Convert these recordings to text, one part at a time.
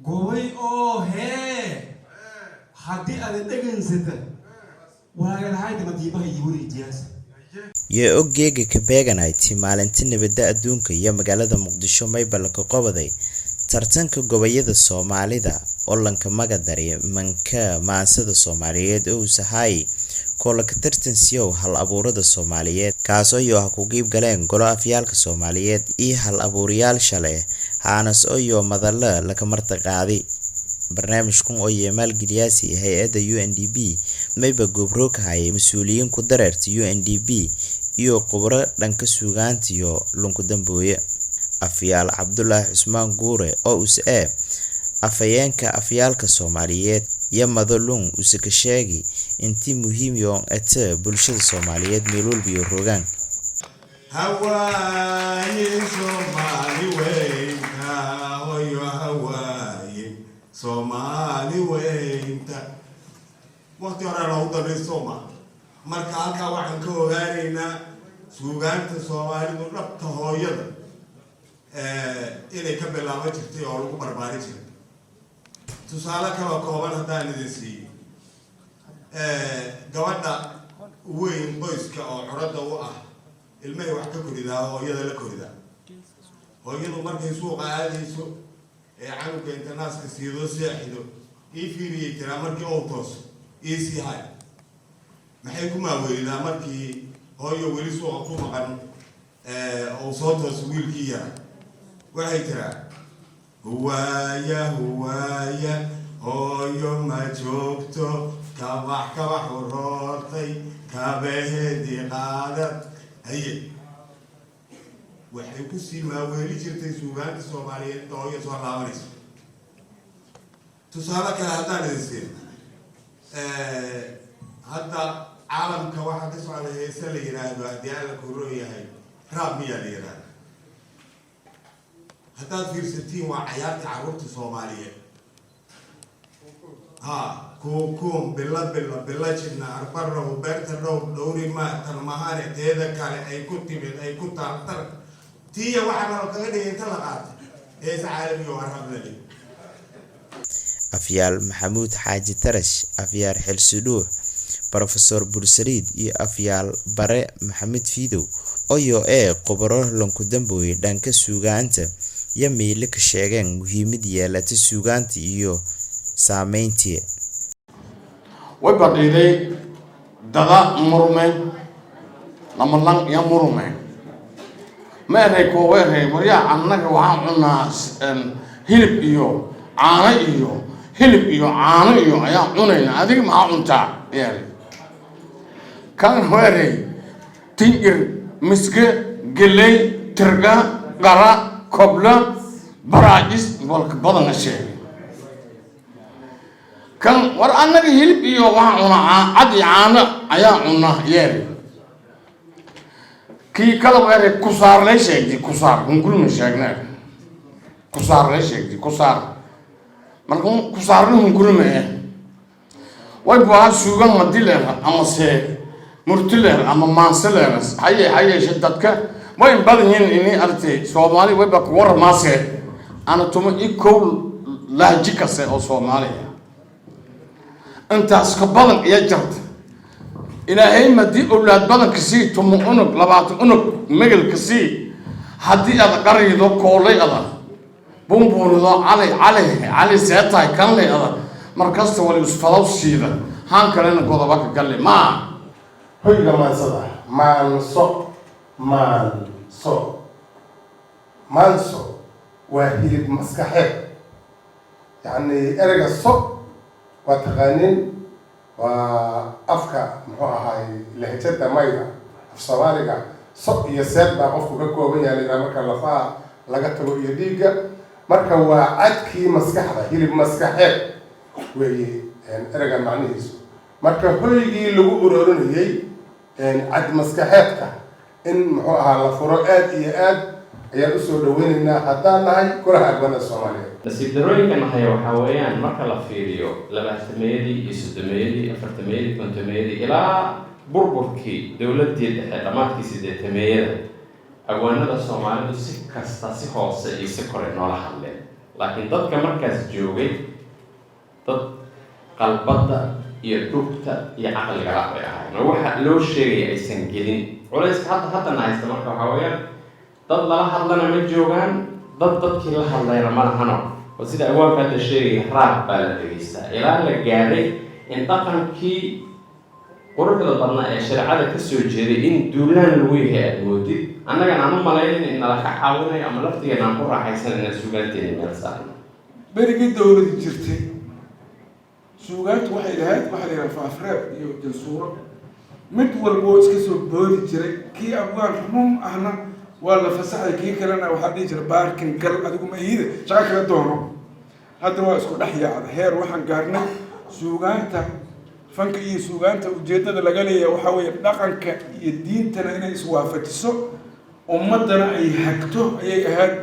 قوي أو هي حدي أنا دقن ستة ولا الهاي ما تجيبها يوري جاس iyo oggeega ka beeganayti maalintii nabadda adduunka iyo magaalada Muqdisho Maybal ka qabaday tartanka gobayada Soomaalida oo lanka magadariya manka maasada Soomaaliyeed oo sahay koola ka tartansiyo hal abuurada Soomaaliyeed kaasoo iyo ku qeyb galeen golo afyaalka Soomaaliyeed iyo hal abuuriyaal shalay haanas oo iyo madalla la ka martaqaaday barnaamijkan oo yeemaal giliyaasi hay'adda UNDP mayba gobro ka hayay mas'uuliyiin ku dareertay UNDP iyo khubaro dhanka suugaanta iyo lunku dambooye afyaal Cabdullaahi Cusmaan Guure oo afayeenka afyaalka Soomaaliyeed iyo madalun ka sheegay intii muhiim yoon ata bulshada Soomaaliyeed meel walba iyo rogaan هواي سومالي وينتا ويو هواي سومالي وينتا وقت يرى لو ضل سوما marka halka waxaan ka ogaanaynaa suugaanta Soomaalidu dhabta hooyada inay ka bilaabo jirtay oo lagu barbaarin jiray tusaale kale kooban haddaan idin siiyo gabadha weyn qoyska oo curada u ah ilmahay wax ka koridaa hooyada la koridaa hooyadu markay suuqa aadayso canuga inta naaska siido seexido ii fiiriyay tiraa markii uu tooso ii sii hay maxay ku maaweelidaa markii hooyo weli suuqa ku maqan oo soo tooso wiilkii yara waxay tiraa huwaaya hooyo ma joogto kabax uroortay kabaheedii qaadad haye waxay ku sii maaweeli jirtay suugaanta Soomaaliyeed oo hooyo soo laabanayso tusaale kale haddaan idin siin hadda caalamka waxaa ka socda heese la yiraahdo haddii alla koro yahay raab miyaa la yiraahdo haddaad fiirsatiin waa cayaarta carruurta Soomaaliyeed كوكوم بلا جنا أربعة وبرت دوري ما تنمهاني تيدا كان أي كتب أي كتب تر تيجي واحد من الكلام يتلقى إيش عالم يوارب لي أفيال محمود حاج ترش أفيال حلسلوه بروفيسور بورسريد أفيال بري محمد فيدو أيو قبره لنكدنبوي دانك سوغانت يميلك شيغان مهمدية لتسوغانت إيو سامينتي وبعدين دغا مرمى نملان يا مرمى ما ريكو ويري مريا عنك وعنا هلب إيو عانى إيو هلب إيو عانى إيو يا عنينا هذيك ما عنتا يعني كان ويري تيجر مسكة جلي ترجع قرا قبل براجس بالك بدن الشيء كان ورأنا هلب إيو وعنا عادي عانا أيا عنا ياري كي كلام غير كسار ليش يجي كسار نقول مش يجنا كسار ليش يجي كسار مركون كسار له نقول ما ويبغى سوغان مديله أما سه مرتله أما مانسله هاي شدتك وين بدين إني أرتي سومالي ويبغى كور ماسه أنا توم يكول لهجك سه أو سومالي أنت أسكبلن يجرد إلى هاي مدي أولاد بدن كسي توم أنك لبعض أنك مجل كسي حدي هذا قري ذو كولي هذا بوم ذو علي سيتاي كان لي هذا مركز تولي وسفلو سيدا هان كلنا قضبك قال لي ما هاي لما صدق مانسو وهي مسكحة يعني أرجع الصوت وتغنين وأفكار محوها لهجة مايدا في صواريك صوت يسد بعرفك كوبين يعني لما كان لفا لقته يديك مركب وعدكي مسكحة هي مسكحة وهي يعني أرجع معنيه مركب هو يجي لو أورون هي يعني عد مسكحتك إن محوها لفروقات إياد يا أسود ويننا حتى نهاي كلها أبغى الصومالية. نسيب دروي كان هي وحويان مركل فيديو لما تميدي يسدميدي أفرتميدي كنتميدي إلى بربركي دولة دي لما تكسيد تميدي أقولنا الصومالي سكستا سخاصة يسكر إنه لحله laakiin dadka markaas joogay dad qalbada iyo dhugta iyo caqliga la bay ahaayeen oo waxa loo sheegay aysan gelin culayska haddana haysta marka waxaa weeyaan dad lala hadlana ma joogaan dadkii la hadlayna ma lahano oo sida awaanka hadda sheegay raab baa la dhegeystaa ilaa la gaaray in dhaqankii quruxda badnaa ee shareecada ka soo jeeday in duulaan lagu yahay aad moodid annagana aan u malaynin in nala ka caawinayo ama laftigeena aan ku raaxaysan inaan suugaanteena meel saarno berigii dowladi jirtay suugaantu waxay lahayd waxaa la yidhaha faafreeb iyo jansuuro mid walba oo iska soo boodi jiray kii abwaan rumum ahna waa la fasaxay kii kalena waxaa dhihi jira baarkin gal adigu ma iida shaqo kala doono hadda waa isku dhex yaacda heer waxaan gaarnay suugaanta fanka iyo suugaanta ujeeddada laga leeyahay waxaa weeye dhaqanka iyo diintana inay iswaafajiso ummaddana ay hagto ayay ahayd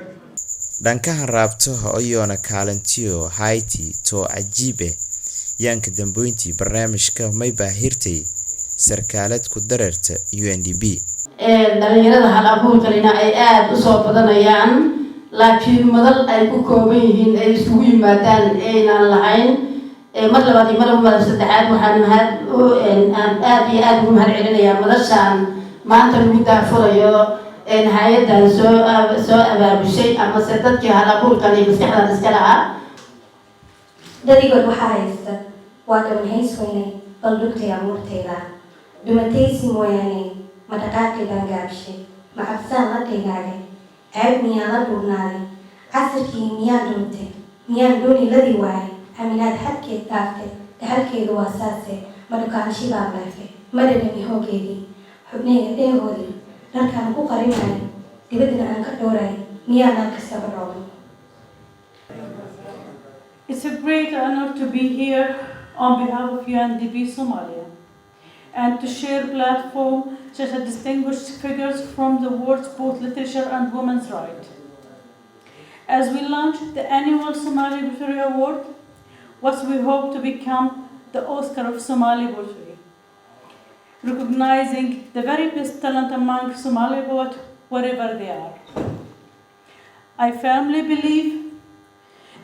dhankahan raabtaha oyoona kaalintiyo hayti too cajiibe yaanka dambeyntii barnaamijka maybaa hirtay sarkaalad ku dareerta UNDP dhalinyarada hal abuurkalina ay aada u soo badanayaan laakiin madal ay ku kooban yihiin ay isugu yimaadaan aynaan lahayn mar labaad iyo mar saddexaad waxaan aad iyo aada ugu mahad celinayaa madashaan maanta lagu daafurayo hay-adan soo abaabushay amase dadkii hal abuurkan iyo maskaxdan iska lahaa dadigood waxaa haysta waa dhawanhays weynay bal dhugtay amuurtayda dumataysi mooyaane ma dhaqaaqaydan gaabshay ma cabsaan la kaygaaga ceeb miyaan la dhuurnaaday casirkii miyaan dhuuntay miyaan dooni ladii waayay aminaad xadkeed dhaaftay dhaxalkeedu waa saase ma dhukaansho baan dhaafay ma dhadhami hoogeedii xubnayga dheehoodii dharkaan ku qarinayo dibadna aan ka dhowrayo miyaan halkastaba dhooban. It's a great honor to be here on behalf of UNDP Somalia and to share platform such as distinguished figures from the world's both literature and women's rights. As we launch the annual Somali Poetry Award, what we hope to become the Oscar of Somali poetry, recognizing the very best talent among Somali poets wherever they are. I firmly believe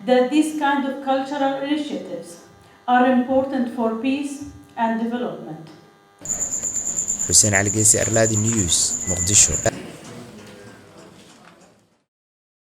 that these kind of cultural initiatives are important for peace and development. Hussein Ali Geesi, Arladi News, Mogadishu.